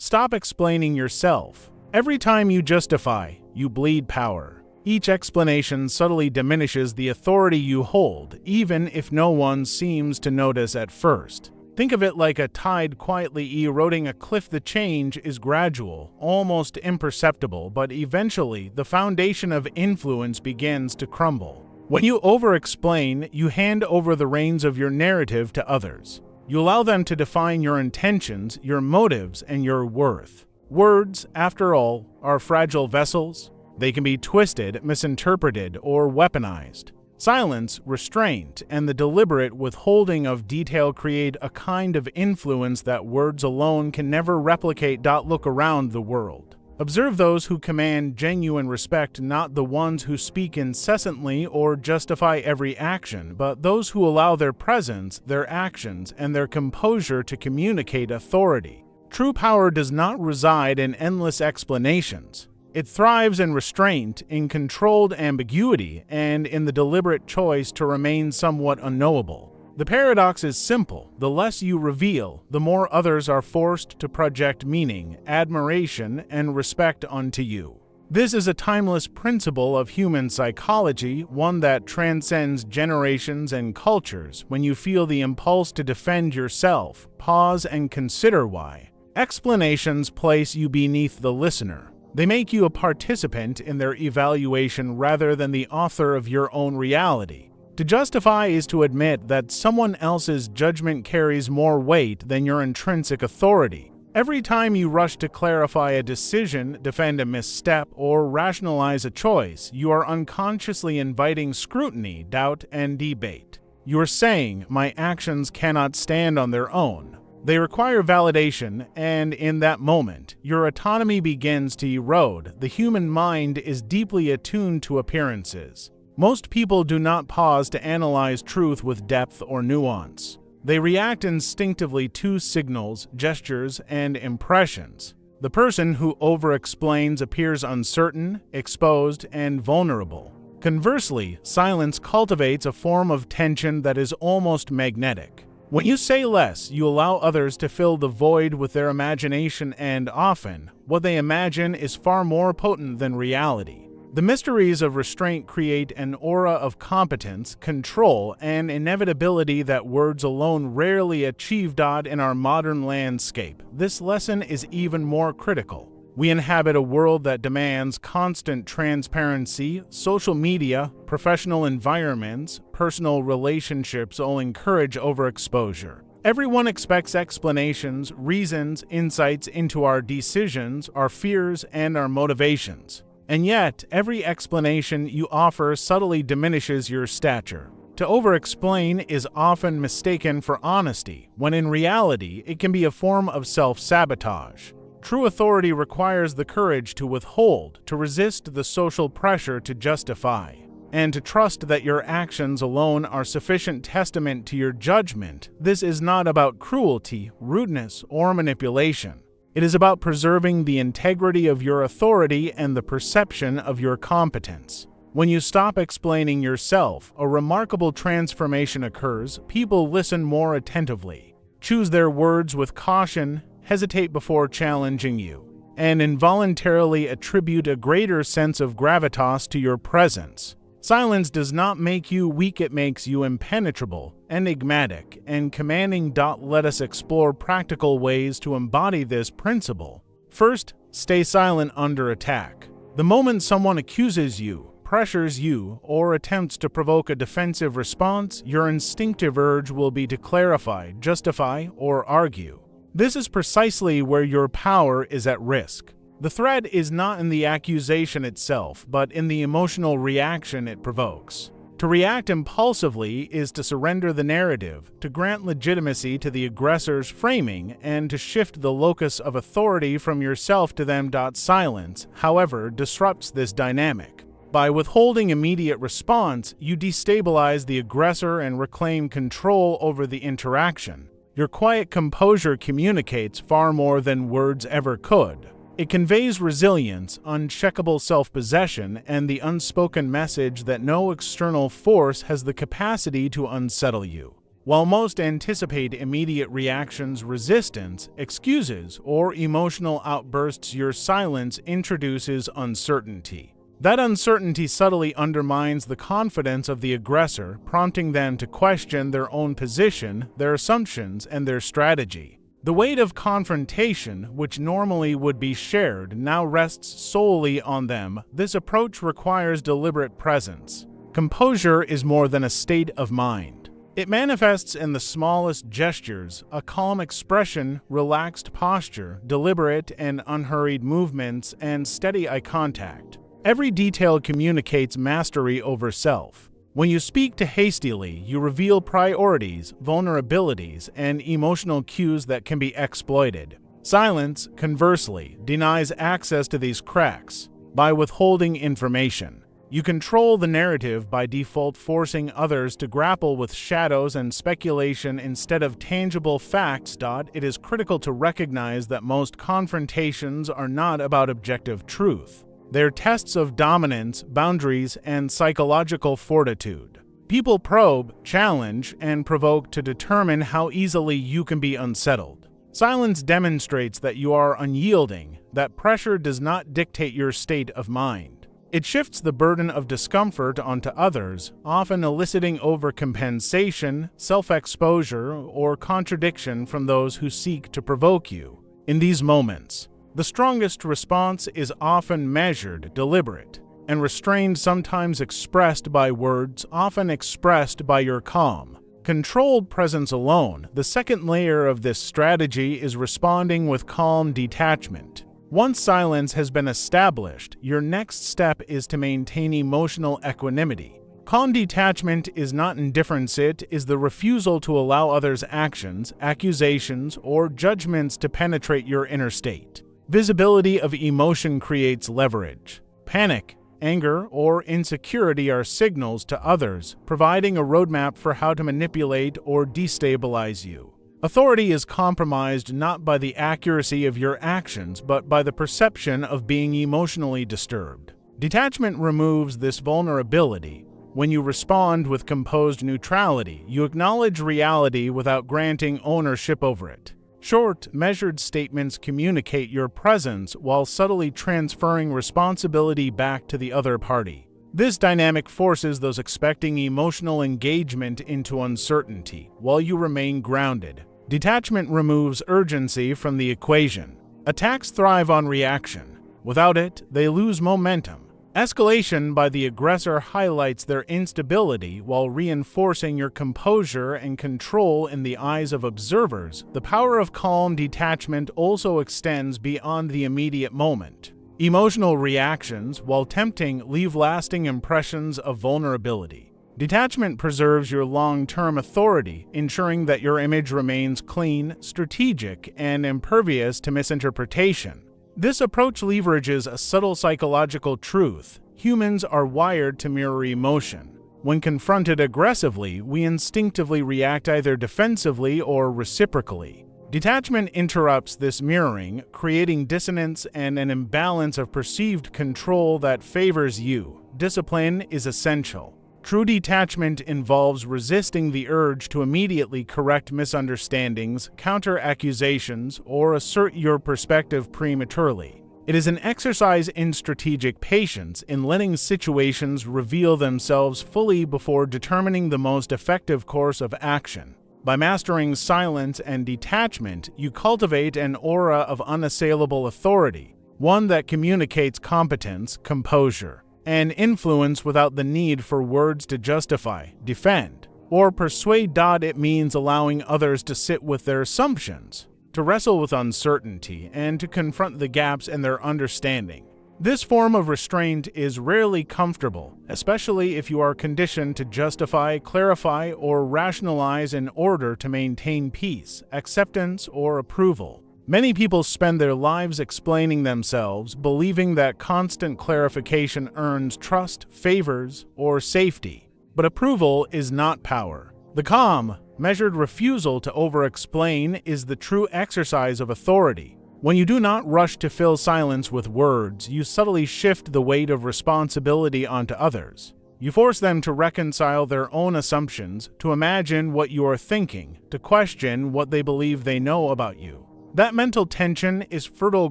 Stop explaining yourself. Every time you justify, you bleed power. Each explanation subtly diminishes the authority you hold, even if no one seems to notice at first. Think of it like a tide quietly eroding a cliff. The change is gradual, almost imperceptible, but eventually the foundation of influence begins to crumble. When you over-explain, you hand over the reins of your narrative to others. You allow them to define your intentions, your motives, and your worth. Words, after all, are fragile vessels. They can be twisted, misinterpreted, or weaponized. Silence, restraint, and the deliberate withholding of detail create a kind of influence that words alone can never replicate. Look around the world. Observe those who command genuine respect, not the ones who speak incessantly or justify every action, but those who allow their presence, their actions, and their composure to communicate authority. True power does not reside in endless explanations. It thrives in restraint, in controlled ambiguity, and in the deliberate choice to remain somewhat unknowable. The paradox is simple. The less you reveal, the more others are forced to project meaning, admiration, and respect onto you. This is a timeless principle of human psychology, one that transcends generations and cultures. When you feel the impulse to defend yourself, pause and consider why. Explanations place you beneath the listener. They make you a participant in their evaluation rather than the author of your own reality. To justify is to admit that someone else's judgment carries more weight than your intrinsic authority. Every time you rush to clarify a decision, defend a misstep, or rationalize a choice, you are unconsciously inviting scrutiny, doubt, and debate. You are saying, "My actions cannot stand on their own." They require validation, and in that moment, your autonomy begins to erode. The human mind is deeply attuned to appearances. Most people do not pause to analyze truth with depth or nuance. They react instinctively to signals, gestures, and impressions. The person who over-explains appears uncertain, exposed, and vulnerable. Conversely, silence cultivates a form of tension that is almost magnetic. When you say less, you allow others to fill the void with their imagination, and often, what they imagine is far more potent than reality. The mysteries of restraint create an aura of competence, control, and inevitability that words alone rarely achieve. In our modern landscape, this lesson is even more critical. We inhabit a world that demands constant transparency. Social media, professional environments, personal relationships all encourage overexposure. Everyone expects explanations, reasons, insights into our decisions, our fears, and our motivations. And yet, every explanation you offer subtly diminishes your stature. To over-explain is often mistaken for honesty, when in reality it can be a form of self-sabotage. True authority requires the courage to withhold, to resist the social pressure to justify, and to trust that your actions alone are sufficient testament to your judgment. This is not about cruelty, rudeness, or manipulation. It is about preserving the integrity of your authority and the perception of your competence. When you stop explaining yourself, a remarkable transformation occurs. People listen more attentively, choose their words with caution, hesitate before challenging you, and involuntarily attribute a greater sense of gravitas to your presence. Silence does not make you weak, it makes you impenetrable, enigmatic, and commanding. Let us explore practical ways to embody this principle. First, stay silent under attack. The moment someone accuses you, pressures you, or attempts to provoke a defensive response, your instinctive urge will be to clarify, justify, or argue. This is precisely where your power is at risk. The threat is not in the accusation itself, but in the emotional reaction it provokes. To react impulsively is to surrender the narrative, to grant legitimacy to the aggressor's framing, and to shift the locus of authority from yourself to them. Silence, however, disrupts this dynamic. By withholding immediate response, you destabilize the aggressor and reclaim control over the interaction. Your quiet composure communicates far more than words ever could. It conveys resilience, uncheckable self-possession, and the unspoken message that no external force has the capacity to unsettle you. While most anticipate immediate reactions, resistance, excuses, or emotional outbursts, your silence introduces uncertainty. That uncertainty subtly undermines the confidence of the aggressor, prompting them to question their own position, their assumptions, and their strategy. The weight of confrontation, which normally would be shared, now rests solely on them. This approach requires deliberate presence. Composure is more than a state of mind. It manifests in the smallest gestures, a calm expression, relaxed posture, deliberate and unhurried movements, and steady eye contact. Every detail communicates mastery over self. When you speak too hastily, you reveal priorities, vulnerabilities, and emotional cues that can be exploited. Silence, conversely, denies access to these cracks. By withholding information, you control the narrative by default, forcing others to grapple with shadows and speculation instead of tangible facts. It is critical to recognize that most confrontations are not about objective truth. They're tests of dominance, boundaries, and psychological fortitude. People probe, challenge, and provoke to determine how easily you can be unsettled. Silence demonstrates that you are unyielding, that pressure does not dictate your state of mind. It shifts the burden of discomfort onto others, often eliciting overcompensation, self-exposure, or contradiction from those who seek to provoke you. In these moments, the strongest response is often measured, deliberate, and restrained, sometimes expressed by words, often expressed by your calm, controlled presence alone. The second layer of this strategy is responding with calm detachment. Once silence has been established, your next step is to maintain emotional equanimity. Calm detachment is not indifference, it is the refusal to allow others' actions, accusations, or judgments to penetrate your inner state. Visibility of emotion creates leverage. Panic, anger, or insecurity are signals to others, providing a roadmap for how to manipulate or destabilize you. Authority is compromised not by the accuracy of your actions, but by the perception of being emotionally disturbed. Detachment removes this vulnerability. When you respond with composed neutrality, you acknowledge reality without granting ownership over it. Short, measured statements communicate your presence while subtly transferring responsibility back to the other party. This dynamic forces those expecting emotional engagement into uncertainty, while you remain grounded. Detachment removes urgency from the equation. Attacks thrive on reaction. Without it, they lose momentum. Escalation by the aggressor highlights their instability while reinforcing your composure and control in the eyes of observers. The power of calm detachment also extends beyond the immediate moment. Emotional reactions, while tempting, leave lasting impressions of vulnerability. Detachment preserves your long-term authority, ensuring that your image remains clean, strategic, and impervious to misinterpretation. This approach leverages a subtle psychological truth. Humans are wired to mirror emotion. When confronted aggressively, we instinctively react either defensively or reciprocally. Detachment interrupts this mirroring, creating dissonance and an imbalance of perceived control that favors you. Discipline is essential. True detachment involves resisting the urge to immediately correct misunderstandings, counter accusations, or assert your perspective prematurely. It is an exercise in strategic patience, in letting situations reveal themselves fully before determining the most effective course of action. By mastering silence and detachment, you cultivate an aura of unassailable authority, one that communicates competence, composure, and influence without the need for words to justify, defend, or persuade. It means allowing others to sit with their assumptions, to wrestle with uncertainty, and to confront the gaps in their understanding. This form of restraint is rarely comfortable, especially if you are conditioned to justify, clarify, or rationalize in order to maintain peace, acceptance, or approval. Many people spend their lives explaining themselves, believing that constant clarification earns trust, favors, or safety. But approval is not power. The calm, measured refusal to over-explain is the true exercise of authority. When you do not rush to fill silence with words, you subtly shift the weight of responsibility onto others. You force them to reconcile their own assumptions, to imagine what you are thinking, to question what they believe they know about you. That mental tension is fertile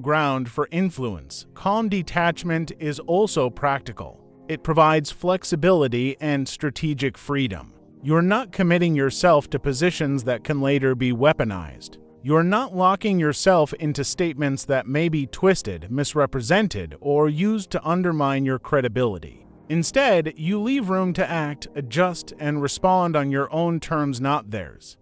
ground for influence. Calm detachment is also practical. It provides flexibility and strategic freedom. You're not committing yourself to positions that can later be weaponized. You're not locking yourself into statements that may be twisted, misrepresented, or used to undermine your credibility. Instead, you leave room to act, adjust, and respond on your own terms, not theirs.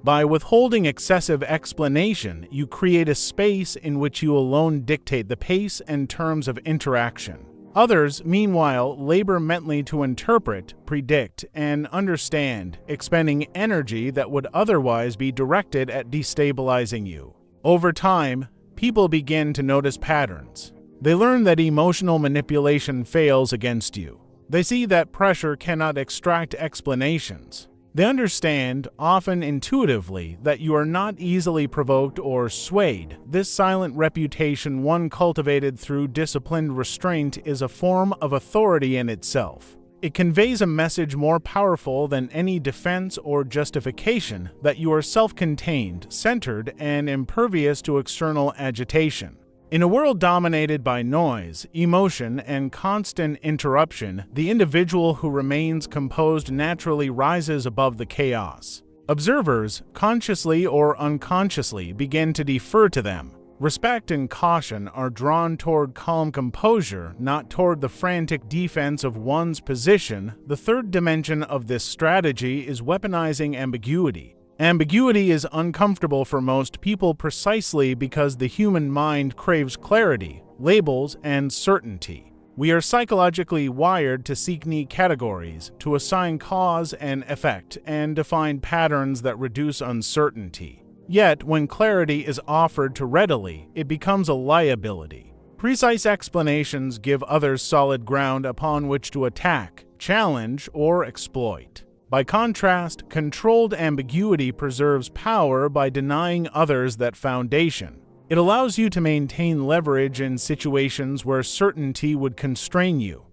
By withholding excessive explanation, you create a space in which you alone dictate the pace and terms of interaction. Others, meanwhile, labor mentally to interpret, predict, and understand, expending energy that would otherwise be directed at destabilizing you. Over time, people begin to notice patterns. They learn that emotional manipulation fails against you. They see that pressure cannot extract explanations. They understand, often intuitively, that you are not easily provoked or swayed. This silent reputation, one cultivated through disciplined restraint, is a form of authority in itself. It conveys a message more powerful than any defense or justification that you are self-contained, centered, and impervious to external agitation. In a world dominated by noise, emotion, and constant interruption, the individual who remains composed naturally rises above the chaos. Observers, consciously or unconsciously, begin to defer to them. Respect and caution are drawn toward calm composure, not toward the frantic defense of one's position. The third dimension of this strategy is weaponizing ambiguity. Ambiguity is uncomfortable for most people precisely because the human mind craves clarity, labels, and certainty. We are psychologically wired to seek neat categories, to assign cause and effect, and define patterns that reduce uncertainty. Yet, when clarity is offered too readily, it becomes a liability. Precise explanations give others solid ground upon which to attack, challenge, or exploit. By contrast, controlled ambiguity preserves power by denying others that foundation. It allows you to maintain leverage in situations where certainty would constrain you.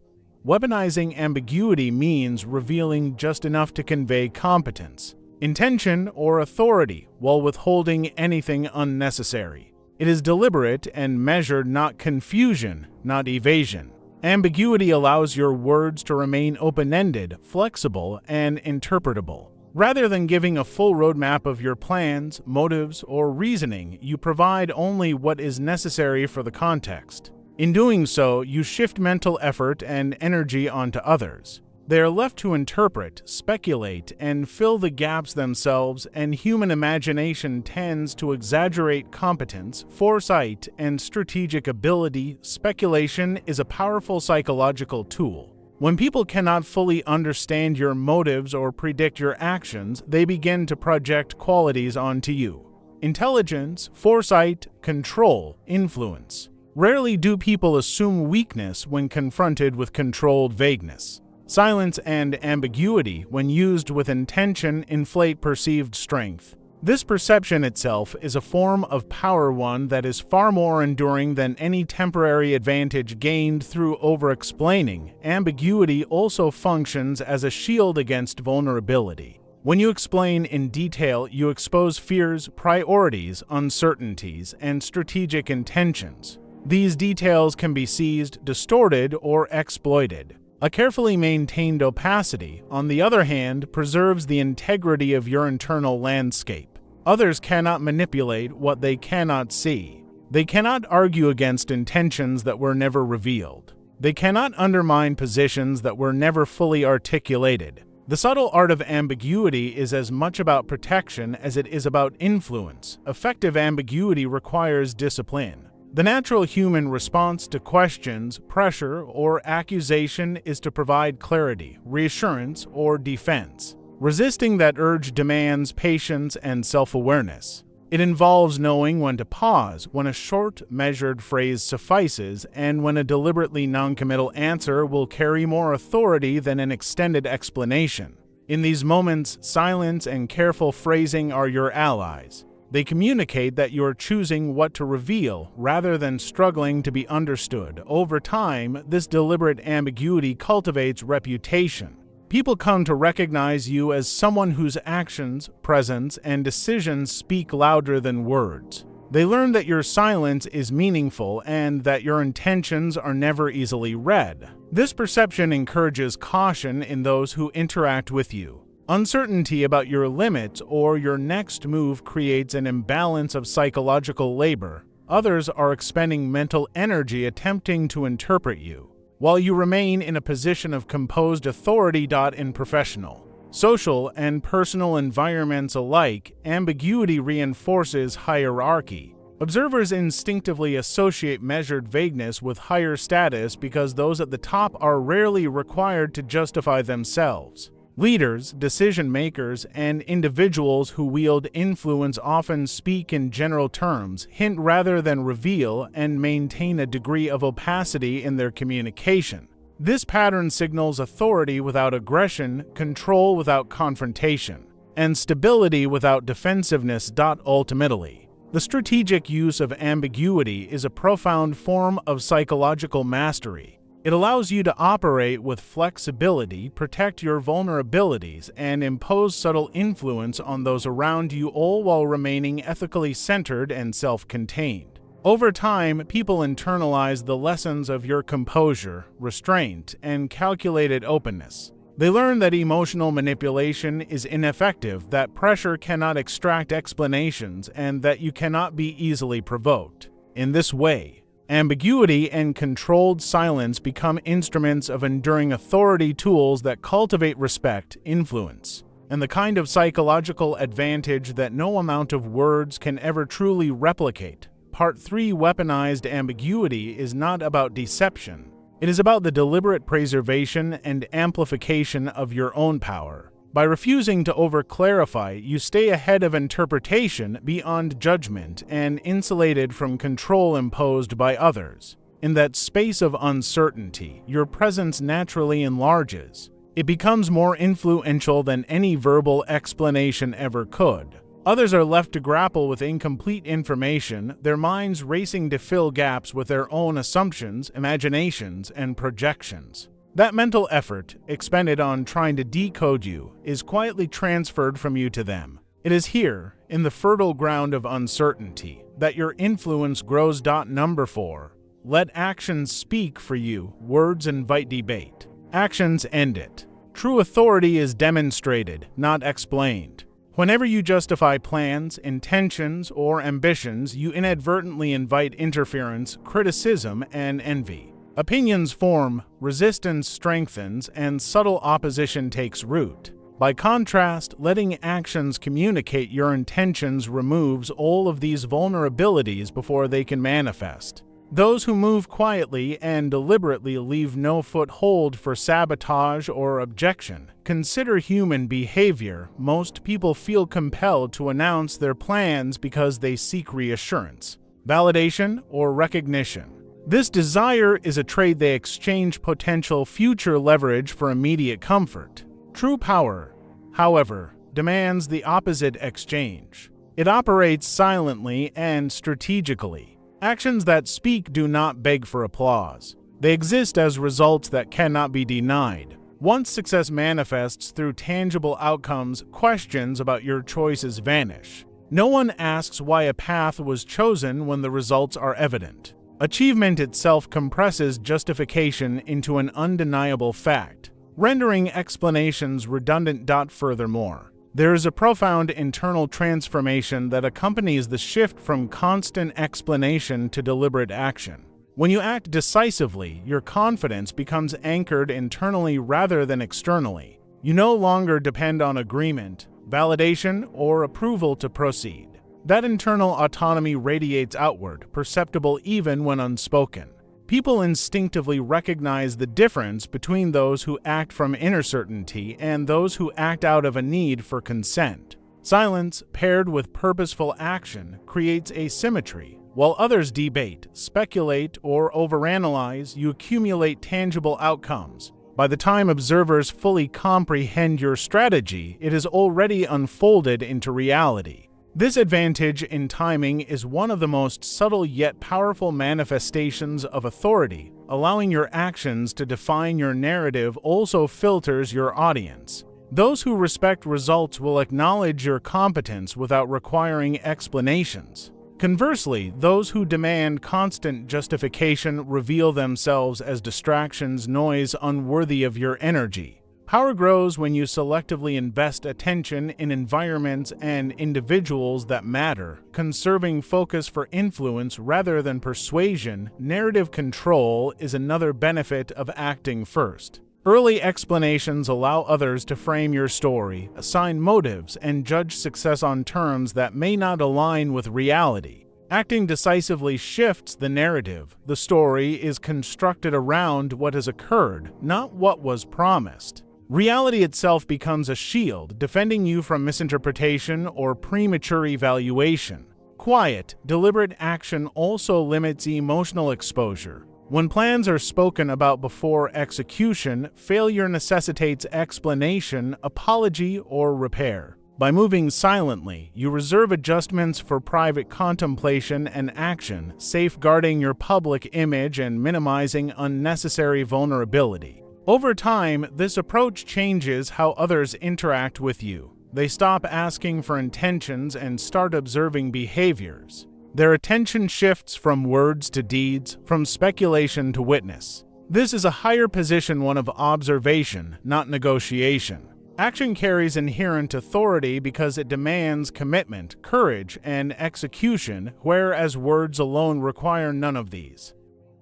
Weaponizing ambiguity means revealing just enough to convey competence, intention, or authority while withholding anything unnecessary. It is deliberate and measured, not confusion, not evasion. Ambiguity allows your words to remain open-ended, flexible, and interpretable. Rather than giving a full roadmap of your plans, motives, or reasoning, you provide only what is necessary for the context. In doing so, you shift mental effort and energy onto others. They are left to interpret, speculate, and fill the gaps themselves, and human imagination tends to exaggerate competence, foresight, and strategic ability. Speculation is a powerful psychological tool. When people cannot fully understand your motives or predict your actions, they begin to project qualities onto you: intelligence, foresight, control, influence. Rarely do people assume weakness when confronted with controlled vagueness. Silence and ambiguity, when used with intention, inflate perceived strength. This perception itself is a form of power, one that is far more enduring than any temporary advantage gained through over-explaining. Ambiguity also functions as a shield against vulnerability. When you explain in detail, you expose fears, priorities, uncertainties, and strategic intentions. These details can be seized, distorted, or exploited. A carefully maintained opacity, on the other hand, preserves the integrity of your internal landscape. Others cannot manipulate what they cannot see. They cannot argue against intentions that were never revealed. They cannot undermine positions that were never fully articulated. The subtle art of ambiguity is as much about protection as it is about influence. Effective ambiguity requires discipline. The natural human response to questions, pressure, or accusation is to provide clarity, reassurance, or defense. Resisting that urge demands patience and self-awareness. It involves knowing when to pause, when a short, measured phrase suffices, and when a deliberately noncommittal answer will carry more authority than an extended explanation. In these moments, silence and careful phrasing are your allies. They communicate that you're choosing what to reveal rather than struggling to be understood. Over time, this deliberate ambiguity cultivates reputation. People come to recognize you as someone whose actions, presence, and decisions speak louder than words. They learn that your silence is meaningful and that your intentions are never easily read. This perception encourages caution in those who interact with you. Uncertainty about your limits or your next move creates an imbalance of psychological labor. Others are expending mental energy attempting to interpret you, while you remain in a position of composed authority. In professional, social, and personal environments alike, ambiguity reinforces hierarchy. Observers instinctively associate measured vagueness with higher status because those at the top are rarely required to justify themselves. Leaders, decision-makers, and individuals who wield influence often speak in general terms, hint rather than reveal, and maintain a degree of opacity in their communication. This pattern signals authority without aggression, control without confrontation, and stability without defensiveness. Ultimately, the strategic use of ambiguity is a profound form of psychological mastery. It allows you to operate with flexibility, protect your vulnerabilities, and impose subtle influence on those around you, all while remaining ethically centered and self-contained. Over time, people internalize the lessons of your composure, restraint, and calculated openness. They learn that emotional manipulation is ineffective, that pressure cannot extract explanations, and that you cannot be easily provoked. In this way, ambiguity and controlled silence become instruments of enduring authority, tools that cultivate respect, influence, and the kind of psychological advantage that no amount of words can ever truly replicate. Part 3: Weaponized ambiguity is not about deception. It is about the deliberate preservation and amplification of your own power. By refusing to over-clarify, you stay ahead of interpretation, beyond judgment, and insulated from control imposed by others. In that space of uncertainty, your presence naturally enlarges. It becomes more influential than any verbal explanation ever could. Others are left to grapple with incomplete information, their minds racing to fill gaps with their own assumptions, imaginations, and projections. That mental effort, expended on trying to decode you, is quietly transferred from you to them. It is here, in the fertile ground of uncertainty, that your influence grows. Number 4. Let actions speak for you. Words invite debate. Actions end it. True authority is demonstrated, not explained. Whenever you justify plans, intentions, or ambitions, you inadvertently invite interference, criticism, and envy. Opinions form, resistance strengthens, and subtle opposition takes root. By contrast, letting actions communicate your intentions removes all of these vulnerabilities before they can manifest. Those who move quietly and deliberately leave no foothold for sabotage or objection. Consider human behavior. Most people feel compelled to announce their plans because they seek reassurance, validation, or recognition. This desire is a trade they exchange potential future leverage for immediate comfort. True power, however, demands the opposite exchange. It operates silently and strategically. Actions that speak do not beg for applause. They exist as results that cannot be denied. Once success manifests through tangible outcomes, questions about your choices vanish. No one asks why a path was chosen when the results are evident. Achievement itself compresses justification into an undeniable fact, rendering explanations redundant. Furthermore, there is a profound internal transformation that accompanies the shift from constant explanation to deliberate action. When you act decisively, your confidence becomes anchored internally rather than externally. You no longer depend on agreement, validation, or approval to proceed. That internal autonomy radiates outward, perceptible even when unspoken. People instinctively recognize the difference between those who act from inner certainty and those who act out of a need for consent. Silence, paired with purposeful action, creates asymmetry. While others debate, speculate, or overanalyze, you accumulate tangible outcomes. By the time observers fully comprehend your strategy, it has already unfolded into reality. This advantage in timing is one of the most subtle yet powerful manifestations of authority. Allowing your actions to define your narrative also filters your audience. Those who respect results will acknowledge your competence without requiring explanations. Conversely, those who demand constant justification reveal themselves as distractions, noise unworthy of your energy. Power grows when you selectively invest attention in environments and individuals that matter, conserving focus for influence rather than persuasion. Narrative control is another benefit of acting first. Early explanations allow others to frame your story, assign motives, and judge success on terms that may not align with reality. Acting decisively shifts the narrative. The story is constructed around what has occurred, not what was promised. Reality itself becomes a shield, defending you from misinterpretation or premature evaluation. Quiet, deliberate action also limits emotional exposure. When plans are spoken about before execution, failure necessitates explanation, apology, or repair. By moving silently, you reserve adjustments for private contemplation and action, safeguarding your public image and minimizing unnecessary vulnerability. Over time, this approach changes how others interact with you. They stop asking for intentions and start observing behaviors. Their attention shifts from words to deeds, from speculation to witness. This is a higher position, one of observation, not negotiation. Action carries inherent authority because it demands commitment, courage, and execution, whereas words alone require none of these.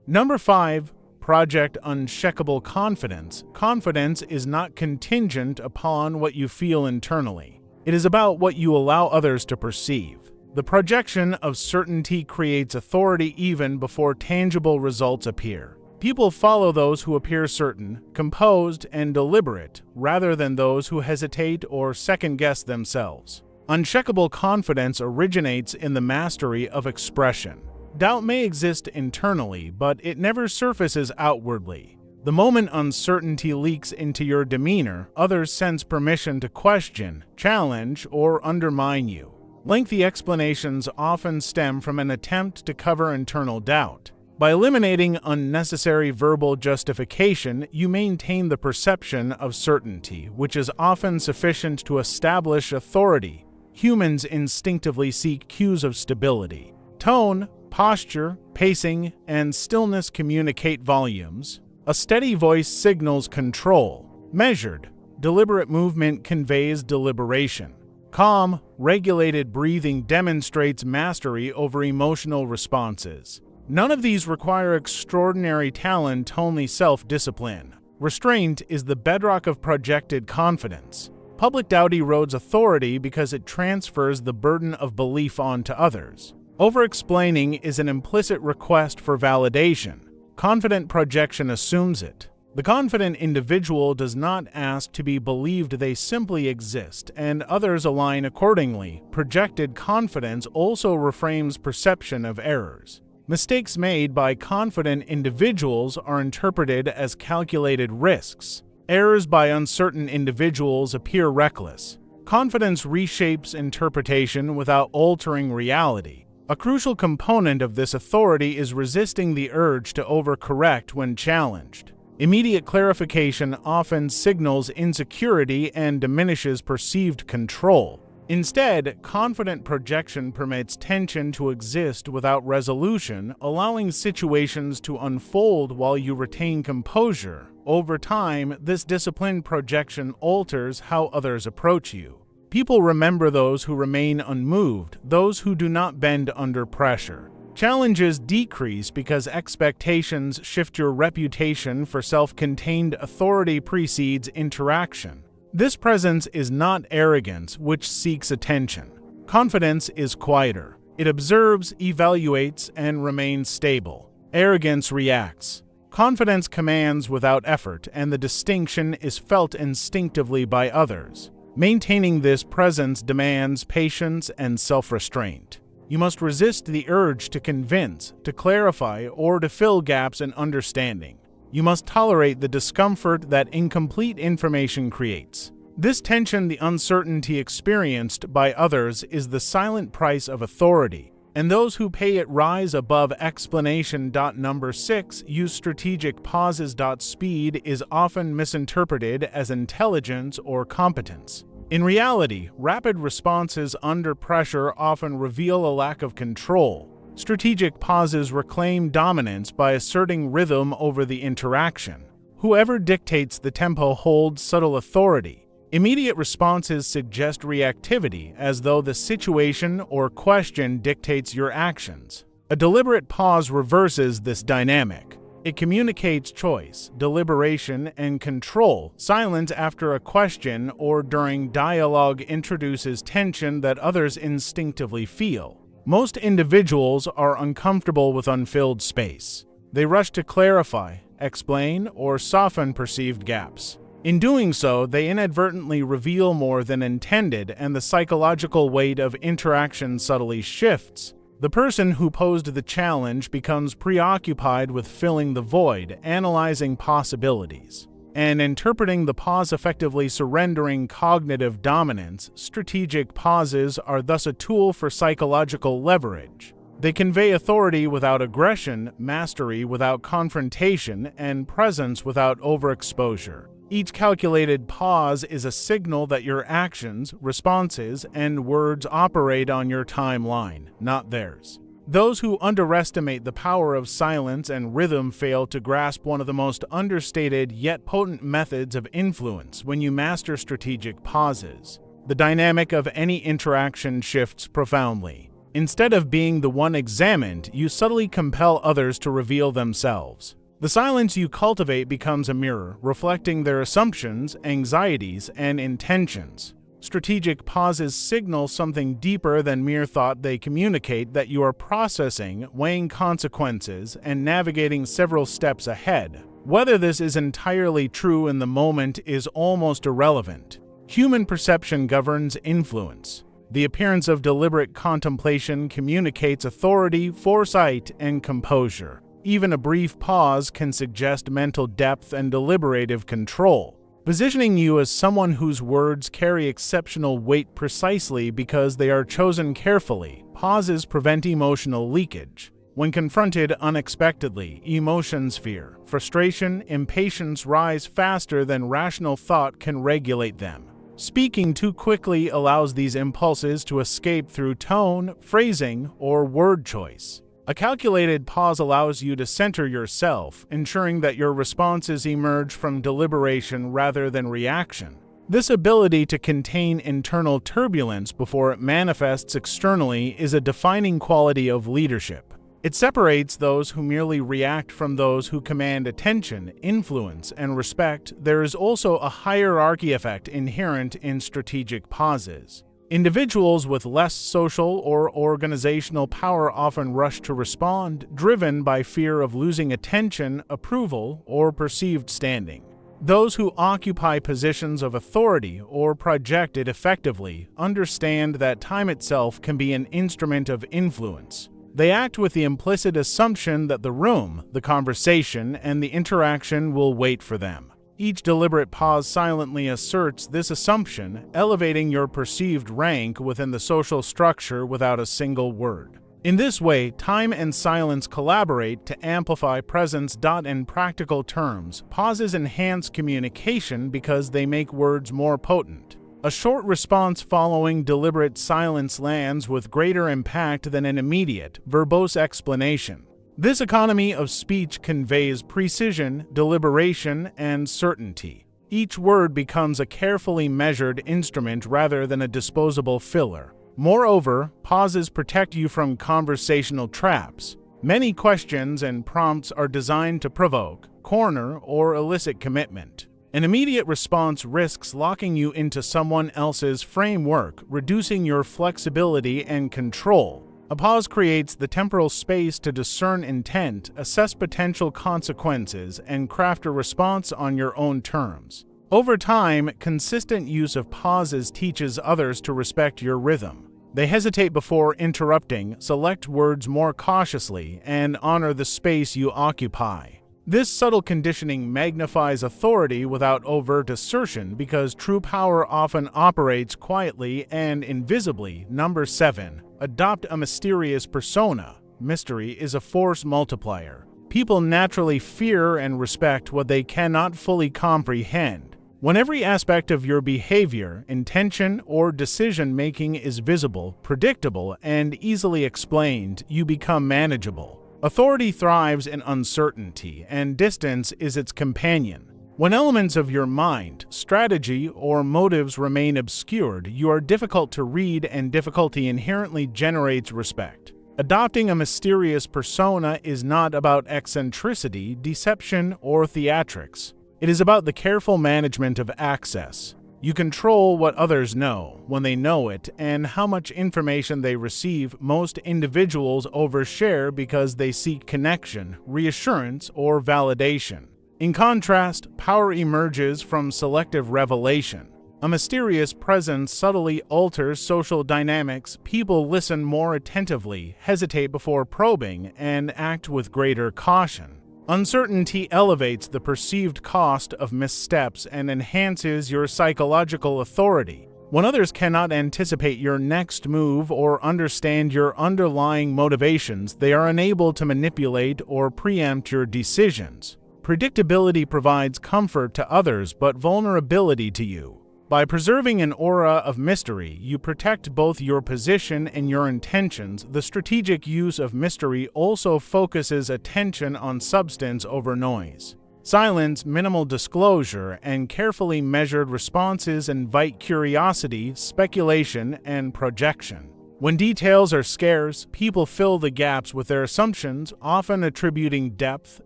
Number 5. Project unshakable confidence. Confidence is not contingent upon what you feel internally. It is about what you allow others to perceive. The projection of certainty creates authority even before tangible results appear. People follow those who appear certain, composed, and deliberate, rather than those who hesitate or second-guess themselves. Unshakable confidence originates in the mastery of expression. Doubt may exist internally, but it never surfaces outwardly. The moment uncertainty leaks into your demeanor, others sense permission to question, challenge, or undermine you. Lengthy explanations often stem from an attempt to cover internal doubt. By eliminating unnecessary verbal justification, you maintain the perception of certainty, which is often sufficient to establish authority. Humans instinctively seek cues of stability. Tone, posture, pacing, and stillness communicate volumes. A steady voice signals control. Measured, deliberate movement conveys deliberation. Calm, regulated breathing demonstrates mastery over emotional responses. None of these require extraordinary talent, only self-discipline. Restraint is the bedrock of projected confidence. Public doubt erodes authority because it transfers the burden of belief onto others. Over-explaining is an implicit request for validation. Confident projection assumes it. The confident individual does not ask to be believed, they simply exist, and others align accordingly. Projected confidence also reframes perception of errors. Mistakes made by confident individuals are interpreted as calculated risks. Errors by uncertain individuals appear reckless. Confidence reshapes interpretation without altering reality. A crucial component of this authority is resisting the urge to overcorrect when challenged. Immediate clarification often signals insecurity and diminishes perceived control. Instead, confident projection permits tension to exist without resolution, allowing situations to unfold while you retain composure. Over time, this disciplined projection alters how others approach you. People remember those who remain unmoved, those who do not bend under pressure. Challenges decrease because expectations shift. Your reputation for self-contained authority precedes interaction. This presence is not arrogance, which seeks attention. Confidence is quieter. It observes, evaluates, and remains stable. Arrogance reacts. Confidence commands without effort, and the distinction is felt instinctively by others. Maintaining this presence demands patience and self-restraint. You must resist the urge to convince, to clarify, or to fill gaps in understanding. You must tolerate the discomfort that incomplete information creates. This tension, the uncertainty experienced by others, is the silent price of authority, and those who pay it rise above explanation. Number 6. Use strategic pauses. Speed is often misinterpreted as intelligence or competence. In reality, rapid responses under pressure often reveal a lack of control. Strategic pauses reclaim dominance by asserting rhythm over the interaction. Whoever dictates the tempo holds subtle authority. Immediate responses suggest reactivity, as though the situation or question dictates your actions. A deliberate pause reverses this dynamic. It communicates choice, deliberation, and control. Silence after a question or during dialogue introduces tension that others instinctively feel. Most individuals are uncomfortable with unfilled space. They rush to clarify, explain, or soften perceived gaps. In doing so, they inadvertently reveal more than intended, and the psychological weight of interaction subtly shifts. The person who posed the challenge becomes preoccupied with filling the void, analyzing possibilities, and interpreting the pause, effectively surrendering cognitive dominance. Strategic pauses are thus a tool for psychological leverage. They convey authority without aggression, mastery without confrontation, and presence without overexposure. Each calculated pause is a signal that your actions, responses, and words operate on your timeline, not theirs. Those who underestimate the power of silence and rhythm fail to grasp one of the most understated yet potent methods of influence. When you master strategic pauses, the dynamic of any interaction shifts profoundly. Instead of being the one examined, you subtly compel others to reveal themselves. The silence you cultivate becomes a mirror, reflecting their assumptions, anxieties, and intentions. Strategic pauses signal something deeper than mere thought. They communicate that you are processing, weighing consequences, and navigating several steps ahead. Whether this is entirely true in the moment is almost irrelevant. Human perception governs influence. The appearance of deliberate contemplation communicates authority, foresight, and composure. Even a brief pause can suggest mental depth and deliberative control, positioning you as someone whose words carry exceptional weight precisely because they are chosen carefully. Pauses prevent emotional leakage. When confronted unexpectedly, emotions, fear, frustration, impatience rise faster than rational thought can regulate them. Speaking too quickly allows these impulses to escape through tone, phrasing, or word choice. A calculated pause allows you to center yourself, ensuring that your responses emerge from deliberation rather than reaction. This ability to contain internal turbulence before it manifests externally is a defining quality of leadership. It separates those who merely react from those who command attention, influence, and respect. There is also a hierarchy effect inherent in strategic pauses. Individuals with less social or organizational power often rush to respond, driven by fear of losing attention, approval, or perceived standing. Those who occupy positions of authority or project it effectively understand that time itself can be an instrument of influence. They act with the implicit assumption that the room, the conversation, and the interaction will wait for them. Each deliberate pause silently asserts this assumption, elevating your perceived rank within the social structure without a single word. In this way, time and silence collaborate to amplify presence. In practical terms, pauses enhance communication because they make words more potent. A short response following deliberate silence lands with greater impact than an immediate, verbose explanation. This economy of speech conveys precision, deliberation, and certainty. Each word becomes a carefully measured instrument rather than a disposable filler. Moreover, pauses protect you from conversational traps. Many questions and prompts are designed to provoke, corner, or elicit commitment. An immediate response risks locking you into someone else's framework, reducing your flexibility and control. A pause creates the temporal space to discern intent, assess potential consequences, and craft a response on your own terms. Over time, consistent use of pauses teaches others to respect your rhythm. They hesitate before interrupting, select words more cautiously, and honor the space you occupy. This subtle conditioning magnifies authority without overt assertion because true power often operates quietly and invisibly. Number 7. Adopt a mysterious persona. Mystery is a force multiplier. People naturally fear and respect what they cannot fully comprehend. When every aspect of your behavior, intention, or decision-making is visible, predictable, and easily explained, you become manageable. Authority thrives in uncertainty, and distance is its companion. When elements of your mind, strategy, or motives remain obscured, you are difficult to read, and difficulty inherently generates respect. Adopting a mysterious persona is not about eccentricity, deception, or theatrics. It is about the careful management of access. You control what others know, when they know it, and how much information they receive. Most individuals overshare because they seek connection, reassurance, or validation. In contrast, power emerges from selective revelation. A mysterious presence subtly alters social dynamics. People listen more attentively, hesitate before probing, and act with greater caution. Uncertainty elevates the perceived cost of missteps and enhances your psychological authority. When others cannot anticipate your next move or understand your underlying motivations, they are unable to manipulate or preempt your decisions. Predictability provides comfort to others but vulnerability to you. By preserving an aura of mystery, you protect both your position and your intentions. The strategic use of mystery also focuses attention on substance over noise. Silence, minimal disclosure, and carefully measured responses invite curiosity, speculation, and projection. When details are scarce, people fill the gaps with their assumptions, often attributing depth,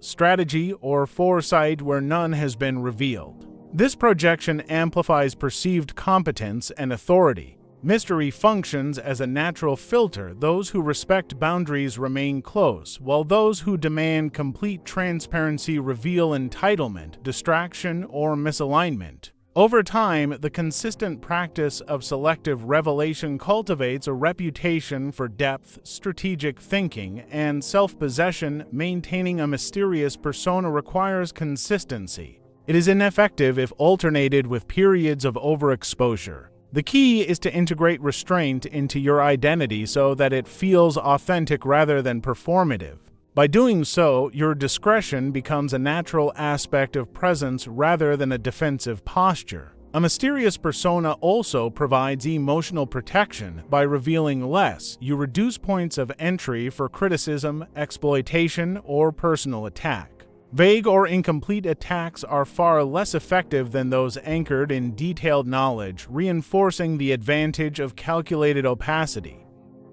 strategy, or foresight where none has been revealed. This projection amplifies perceived competence and authority. Mystery functions as a natural filter. Those who respect boundaries remain close, while those who demand complete transparency reveal entitlement, distraction, or misalignment. Over time, the consistent practice of selective revelation cultivates a reputation for depth, strategic thinking, and self-possession. Maintaining a mysterious persona requires consistency. It is ineffective if alternated with periods of overexposure. The key is to integrate restraint into your identity so that it feels authentic rather than performative. By doing so, your discretion becomes a natural aspect of presence rather than a defensive posture. A mysterious persona also provides emotional protection. By revealing less, you reduce points of entry for criticism, exploitation, or personal attack. Vague or incomplete attacks are far less effective than those anchored in detailed knowledge, reinforcing the advantage of calculated opacity.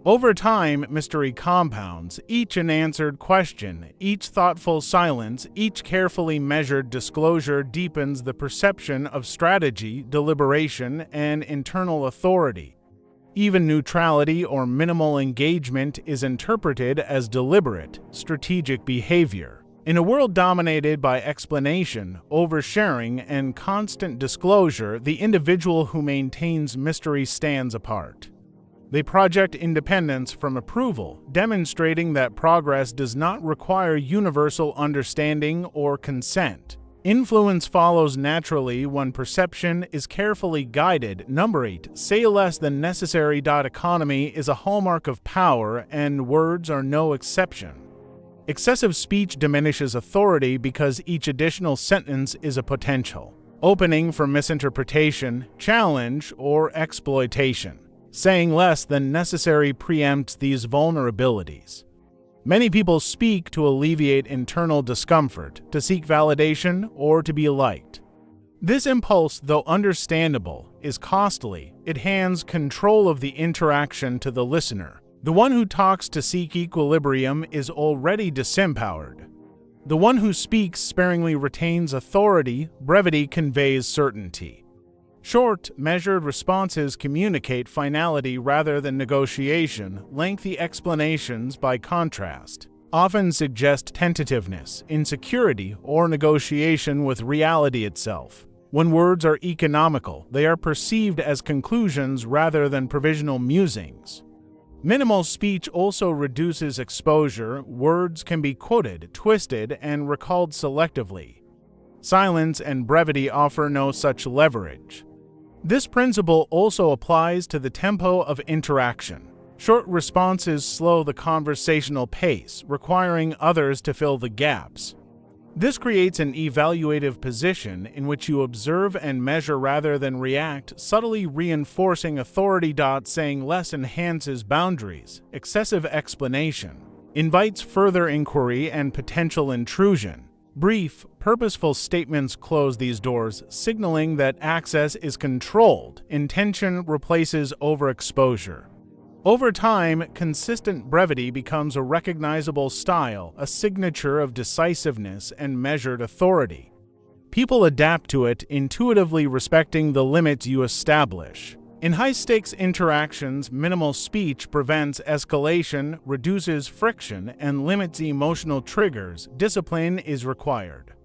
Over time, mystery compounds. Each unanswered question, each thoughtful silence, each carefully measured disclosure deepens the perception of strategy, deliberation, and internal authority. Even neutrality or minimal engagement is interpreted as deliberate, strategic behavior. In a world dominated by explanation, oversharing, and constant disclosure, the individual who maintains mystery stands apart. They project independence from approval, demonstrating that progress does not require universal understanding or consent. Influence follows naturally when perception is carefully guided. Number 8. Say less than necessary. Economy is a hallmark of power, and words are no exception. Excessive speech diminishes authority because each additional sentence is a potential opening for misinterpretation, challenge, or exploitation. Saying less than necessary preempts these vulnerabilities. Many people speak to alleviate internal discomfort, to seek validation, or to be liked. This impulse, though understandable, is costly. It hands control of the interaction to the listener. The one who talks to seek equilibrium is already disempowered. The one who speaks sparingly retains authority. Brevity conveys certainty. Short, measured responses communicate finality rather than negotiation. Lengthy explanations, by contrast, often suggest tentativeness, insecurity, or negotiation with reality itself. When words are economical, they are perceived as conclusions rather than provisional musings. Minimal speech also reduces exposure. Words can be quoted, twisted, and recalled selectively. Silence and brevity offer no such leverage. This principle also applies to the tempo of interaction. Short responses slow the conversational pace, requiring others to fill the gaps. This creates an evaluative position in which you observe and measure rather than react, subtly reinforcing authority. Saying less enhances boundaries. Excessive explanation invites further inquiry and potential intrusion. Brief, purposeful statements close these doors, signaling that access is controlled. Intention replaces overexposure. Over time, consistent brevity becomes a recognizable style, a signature of decisiveness and measured authority. People adapt to it, intuitively respecting the limits you establish. In high-stakes interactions, minimal speech prevents escalation, reduces friction, and limits emotional triggers. Discipline is required.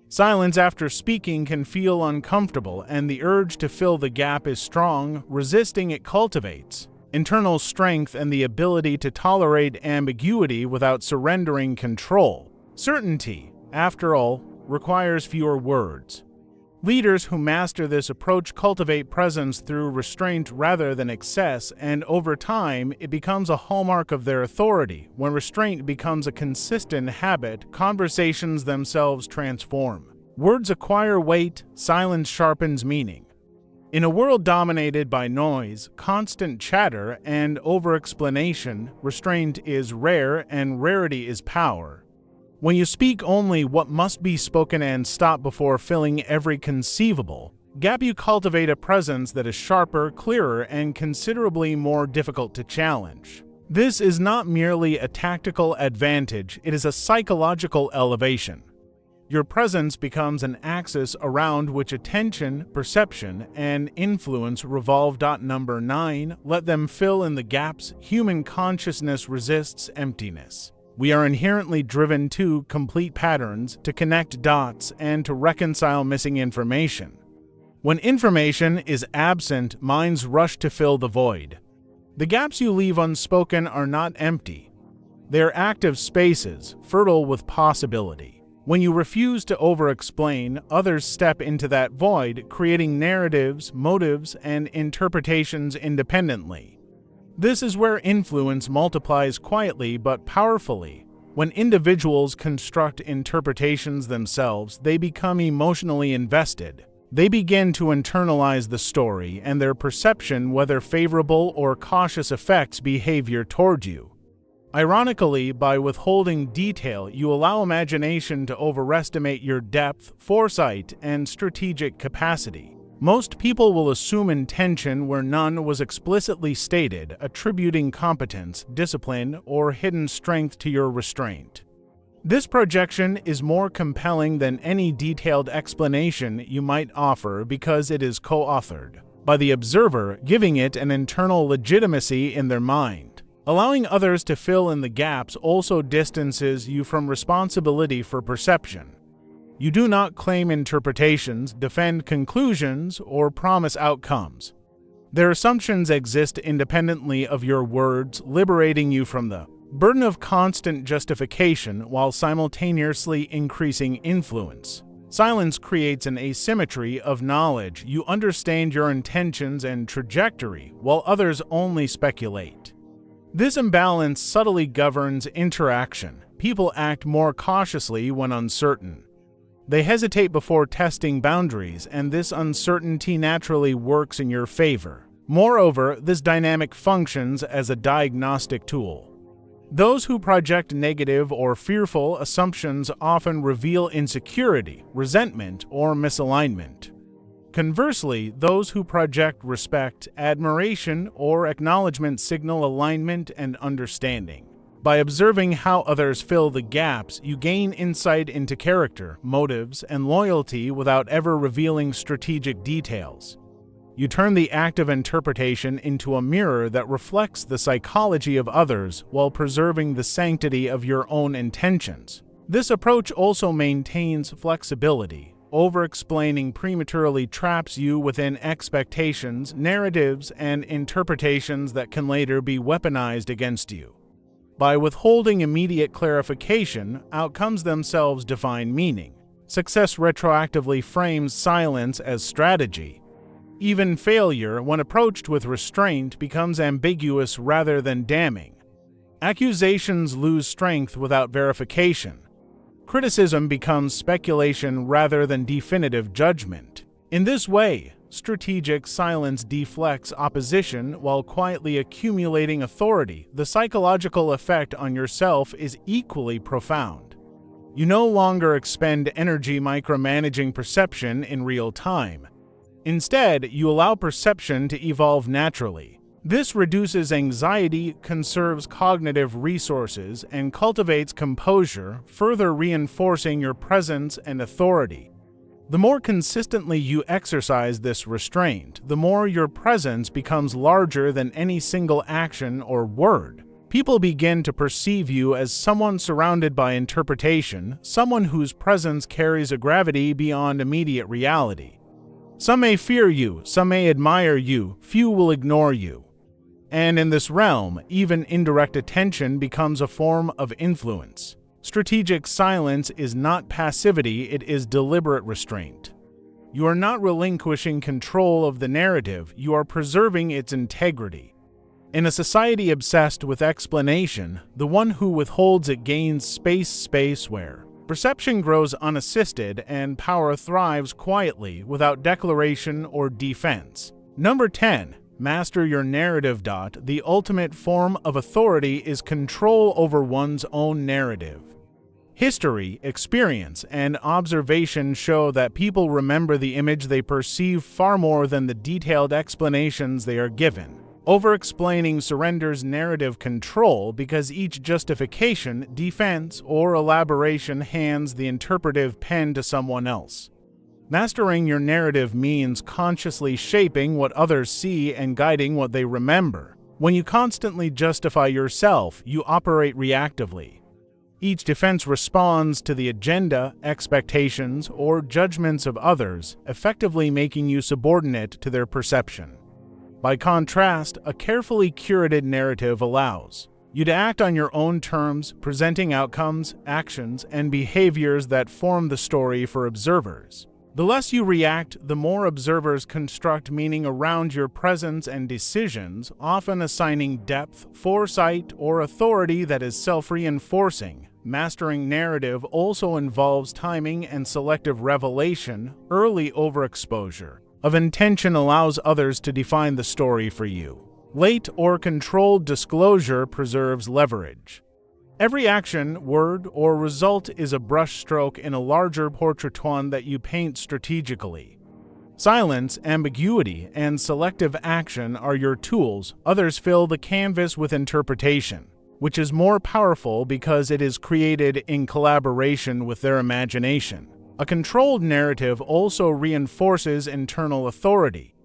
Silence after speaking can feel uncomfortable, and the urge to fill the gap is strong. Resisting it cultivates internal strength and the ability to tolerate ambiguity without surrendering control. Certainty, after all, requires fewer words. Leaders who master this approach cultivate presence through restraint rather than excess, and over time, it becomes a hallmark of their authority. When restraint becomes a consistent habit, conversations themselves transform. Words acquire weight, silence sharpens meaning. In a world dominated by noise, constant chatter, and over-explanation, restraint is rare and rarity is power. When you speak only what must be spoken and stop before filling every conceivable gap, you cultivate a presence that is sharper, clearer, and considerably more difficult to challenge. This is not merely a tactical advantage, it is a psychological elevation. Your presence becomes an axis around which attention, perception, and influence revolve. Number 9. Let them fill in the gaps. Human consciousness resists emptiness. We are inherently driven to complete patterns, to connect dots, and to reconcile missing information. When information is absent, minds rush to fill the void. The gaps you leave unspoken are not empty. They are active spaces, fertile with possibility. When you refuse to over-explain, others step into that void, creating narratives, motives, and interpretations independently. This is where influence multiplies quietly but powerfully. When individuals construct interpretations themselves, they become emotionally invested. They begin to internalize the story, and their perception, whether favorable or cautious, affects behavior toward you. Ironically, by withholding detail, you allow imagination to overestimate your depth, foresight, and strategic capacity. Most people will assume intention where none was explicitly stated, attributing competence, discipline, or hidden strength to your restraint. This projection is more compelling than any detailed explanation you might offer because it is co-authored by the observer, giving it an internal legitimacy in their mind. Allowing others to fill in the gaps also distances you from responsibility for perception. You do not claim interpretations, defend conclusions, or promise outcomes. Their assumptions exist independently of your words, liberating you from the burden of constant justification while simultaneously increasing influence. Silence creates an asymmetry of knowledge. You understand your intentions and trajectory, while others only speculate. This imbalance subtly governs interaction. People act more cautiously when uncertain. They hesitate before testing boundaries, and this uncertainty naturally works in your favor. Moreover, this dynamic functions as a diagnostic tool. Those who project negative or fearful assumptions often reveal insecurity, resentment, or misalignment. Conversely, those who project respect, admiration, or acknowledgement signal alignment and understanding. By observing how others fill the gaps, you gain insight into character, motives, and loyalty without ever revealing strategic details. You turn the act of interpretation into a mirror that reflects the psychology of others while preserving the sanctity of your own intentions. This approach also maintains flexibility. Over-explaining prematurely traps you within expectations, narratives, and interpretations that can later be weaponized against you. By withholding immediate clarification, outcomes themselves define meaning. Success retroactively frames silence as strategy. Even failure, when approached with restraint, becomes ambiguous rather than damning. Accusations lose strength without verification. Criticism becomes speculation rather than definitive judgment. In this way, strategic silence deflects opposition while quietly accumulating authority. The psychological effect on yourself is equally profound. You no longer expend energy micromanaging perception in real time. Instead, you allow perception to evolve naturally. This reduces anxiety, conserves cognitive resources, and cultivates composure, further reinforcing your presence and authority. The more consistently you exercise this restraint, the more your presence becomes larger than any single action or word. People begin to perceive you as someone surrounded by interpretation, someone whose presence carries a gravity beyond immediate reality. Some may fear you, some may admire you, few will ignore you. And in this realm, even indirect attention becomes a form of influence. Strategic silence is not passivity, it is deliberate restraint. You are not relinquishing control of the narrative, you are preserving its integrity. In a society obsessed with explanation, the one who withholds it gains space where perception grows unassisted and power thrives quietly without declaration or defense. Number 10. Master your narrative. The ultimate form of authority is control over one's own narrative. History, experience, and observation show that people remember the image they perceive far more than the detailed explanations they are given. Over-explaining surrenders narrative control because each justification, defense, or elaboration hands the interpretive pen to someone else. Mastering your narrative means consciously shaping what others see and guiding what they remember. When you constantly justify yourself, you operate reactively. Each defense responds to the agenda, expectations, or judgments of others, effectively making you subordinate to their perception. By contrast, a carefully curated narrative allows you to act on your own terms, presenting outcomes, actions, and behaviors that form the story for observers. The less you react, the more observers construct meaning around your presence and decisions, often assigning depth, foresight, or authority that is self-reinforcing. Mastering narrative also involves timing and selective revelation. Early overexposure of intention allows others to define the story for you. Late or controlled disclosure preserves leverage. Every action, word, or result is a brushstroke in a larger portrait, one that you paint strategically. Silence, ambiguity, and selective action are your tools. Others fill the canvas with interpretation, which is more powerful because it is created in collaboration with their imagination. A controlled narrative also reinforces internal authority.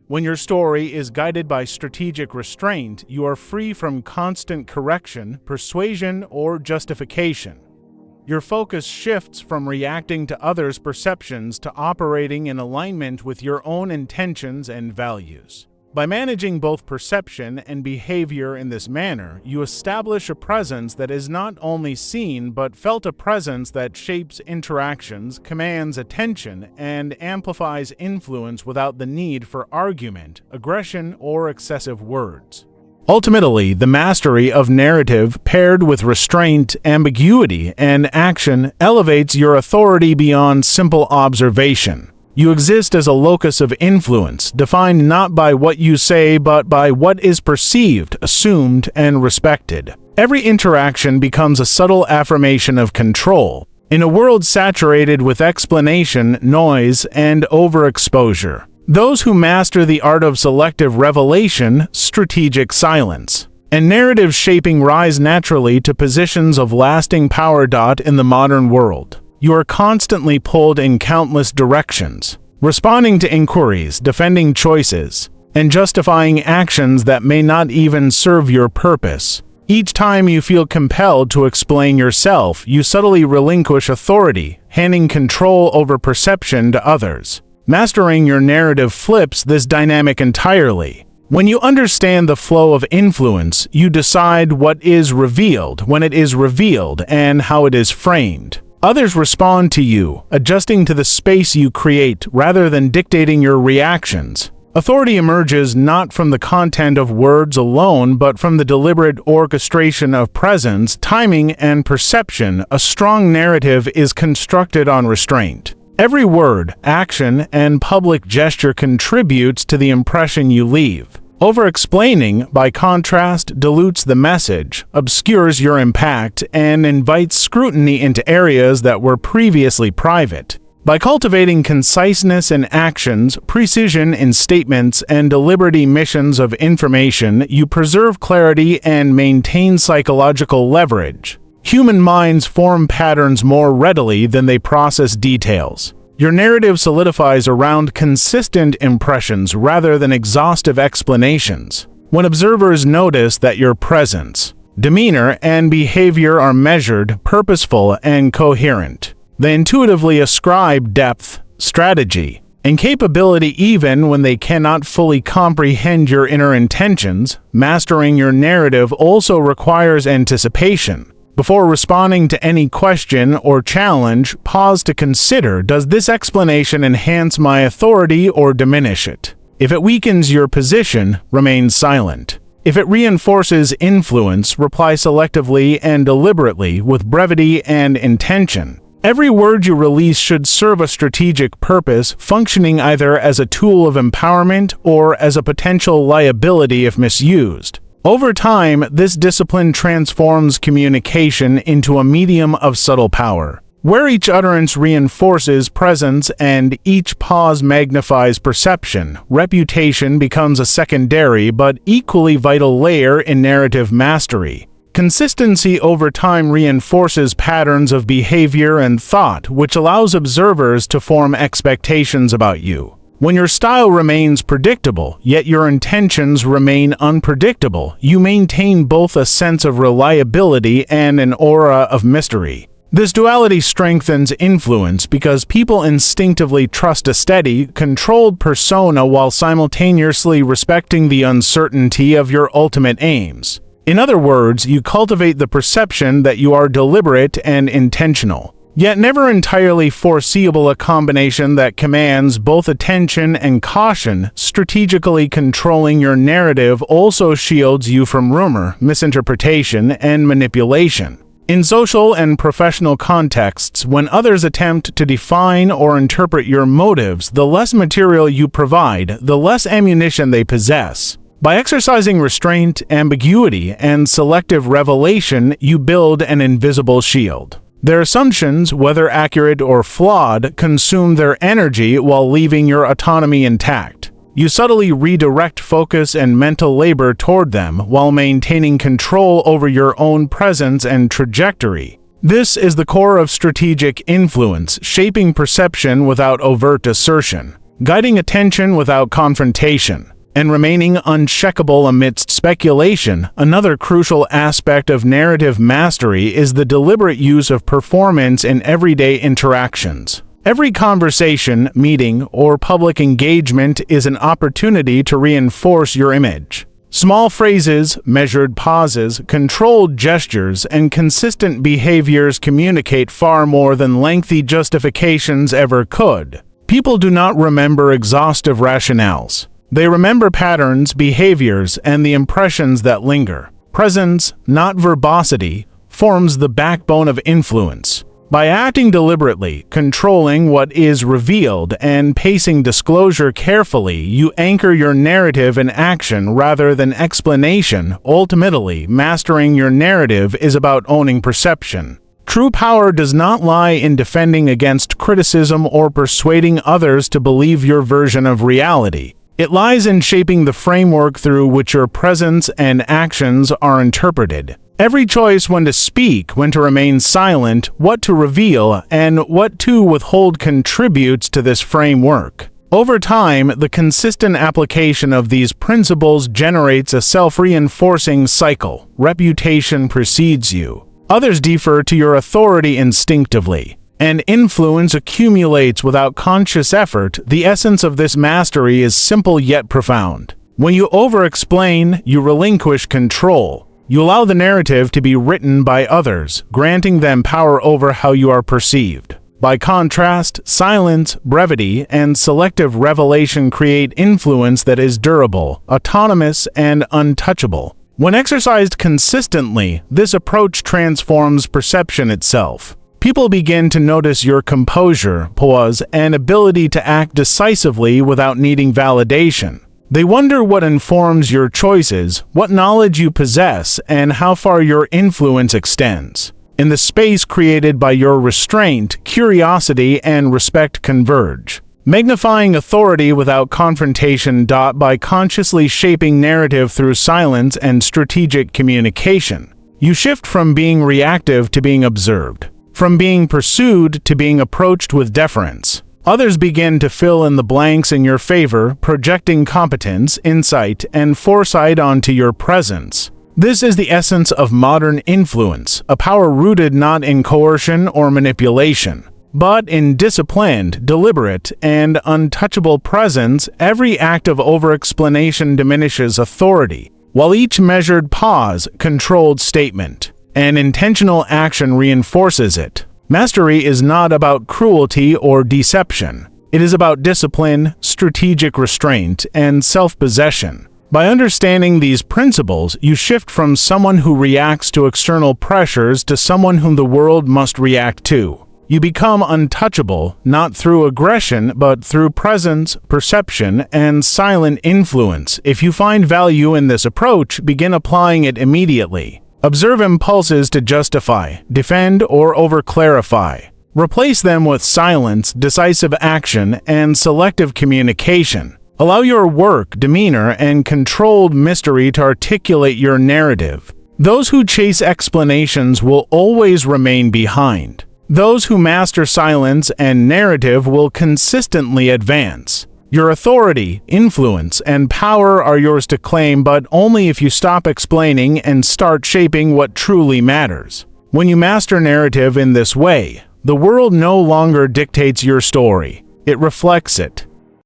When your story is guided by strategic restraint, you are free from constant correction, persuasion, or justification. Your focus shifts from reacting to others' perceptions to operating in alignment with your own intentions and values. By managing both perception and behavior in this manner, you establish a presence that is not only seen but felt, a presence that shapes interactions, commands attention, and amplifies influence without the need for argument, aggression, or excessive words. Ultimately, the mastery of narrative paired with restraint, ambiguity, and action elevates your authority beyond simple observation. You exist as a locus of influence, defined not by what you say but by what is perceived, assumed, and respected. Every interaction becomes a subtle affirmation of control. In a world saturated with explanation, noise, and overexposure, those who master the art of selective revelation, strategic silence, and narrative shaping rise naturally to positions of lasting power. In the modern world, you are constantly pulled in countless directions, responding to inquiries, defending choices, and justifying actions that may not even serve your purpose. Each time you feel compelled to explain yourself, you subtly relinquish authority, handing control over perception to others. Mastering your narrative flips this dynamic entirely. When you understand the flow of influence, you decide what is revealed, when it is revealed, and how it is framed. Others respond to you, adjusting to the space you create rather than dictating your reactions. Authority emerges not from the content of words alone, but from the deliberate orchestration of presence, timing, and perception. A strong narrative is constructed on restraint. Every word, action, and public gesture contributes to the impression you leave. Over-explaining, by contrast, dilutes the message, obscures your impact, and invites scrutiny into areas that were previously private. By cultivating conciseness in actions, precision in statements, and deliberate emissions of information, you preserve clarity and maintain psychological leverage. Human minds form patterns more readily than they process details. Your narrative solidifies around consistent impressions rather than exhaustive explanations. When observers notice that your presence, demeanor, and behavior are measured, purposeful, and coherent, they intuitively ascribe depth, strategy, and capability even when they cannot fully comprehend your inner intentions. Mastering your narrative also requires anticipation. Before responding to any question or challenge, pause to consider, does this explanation enhance my authority or diminish it? If it weakens your position, remain silent. If it reinforces influence, reply selectively and deliberately with brevity and intention. Every word you release should serve a strategic purpose, functioning either as a tool of empowerment or as a potential liability if misused. Over time, this discipline transforms communication into a medium of subtle power, where each utterance reinforces presence and each pause magnifies perception. Reputation becomes a secondary but equally vital layer in narrative mastery. Consistency over time reinforces patterns of behavior and thought, which allows observers to form expectations about you. When your style remains predictable, yet your intentions remain unpredictable, you maintain both a sense of reliability and an aura of mystery. This duality strengthens influence because people instinctively trust a steady, controlled persona while simultaneously respecting the uncertainty of your ultimate aims. In other words, you cultivate the perception that you are deliberate and intentional, yet never entirely foreseeable, a combination that commands both attention and caution. Strategically controlling your narrative also shields you from rumor, misinterpretation, and manipulation. In social and professional contexts, when others attempt to define or interpret your motives, the less material you provide, the less ammunition they possess. By exercising restraint, ambiguity, and selective revelation, you build an invisible shield. Their assumptions, whether accurate or flawed, consume their energy while leaving your autonomy intact. You subtly redirect focus and mental labor toward them while maintaining control over your own presence and trajectory. This is the core of strategic influence, shaping perception without overt assertion, guiding attention without confrontation, and remaining uncheckable amidst speculation. Another crucial aspect of narrative mastery is the deliberate use of performance in everyday interactions. Every conversation, meeting, or public engagement is an opportunity to reinforce your image. Small phrases, measured pauses, controlled gestures, and consistent behaviors communicate far more than lengthy justifications ever could. People do not remember exhaustive rationales. They remember patterns, behaviors, and the impressions that linger. Presence, not verbosity, forms the backbone of influence. By acting deliberately, controlling what is revealed, and pacing disclosure carefully, you anchor your narrative in action rather than explanation. Ultimately, mastering your narrative is about owning perception. True power does not lie in defending against criticism or persuading others to believe your version of reality. It lies in shaping the framework through which your presence and actions are interpreted. Every choice when to speak, when to remain silent, what to reveal, and what to withhold contributes to this framework. Over time, the consistent application of these principles generates a self-reinforcing cycle. Reputation precedes you. Others defer to your authority instinctively, and influence accumulates without conscious effort. The essence of this mastery is simple yet profound. When you over-explain, you relinquish control. You allow the narrative to be written by others, granting them power over how you are perceived. By contrast, silence, brevity, and selective revelation create influence that is durable, autonomous, and untouchable. When exercised consistently, this approach transforms perception itself. People begin to notice your composure, poise, and ability to act decisively without needing validation. They wonder what informs your choices, what knowledge you possess, and how far your influence extends. In the space created by your restraint, curiosity and respect converge, magnifying authority without confrontation. By consciously shaping narrative through silence and strategic communication, you shift from being reactive to being observed, from being pursued to being approached with deference. Others begin to fill in the blanks in your favor, projecting competence, insight, and foresight onto your presence. This is the essence of modern influence, a power rooted not in coercion or manipulation, but in disciplined, deliberate, and untouchable presence. Every act of over-explanation diminishes authority, while each measured pause, controlled statement, and intentional action reinforces it. Mastery is not about cruelty or deception. It is about discipline, strategic restraint, and self-possession. By understanding these principles, you shift from someone who reacts to external pressures to someone whom the world must react to. You become untouchable, not through aggression, but through presence, perception, and silent influence. If you find value in this approach, begin applying it immediately. Observe impulses to justify, defend, or over-clarify. Replace them with silence, decisive action, and selective communication. Allow your work, demeanor, and controlled mystery to articulate your narrative. Those who chase explanations will always remain behind. Those who master silence and narrative will consistently advance. Your authority, influence, and power are yours to claim, but only if you stop explaining and start shaping what truly matters. When you master narrative in this way, the world no longer dictates your story. It reflects it.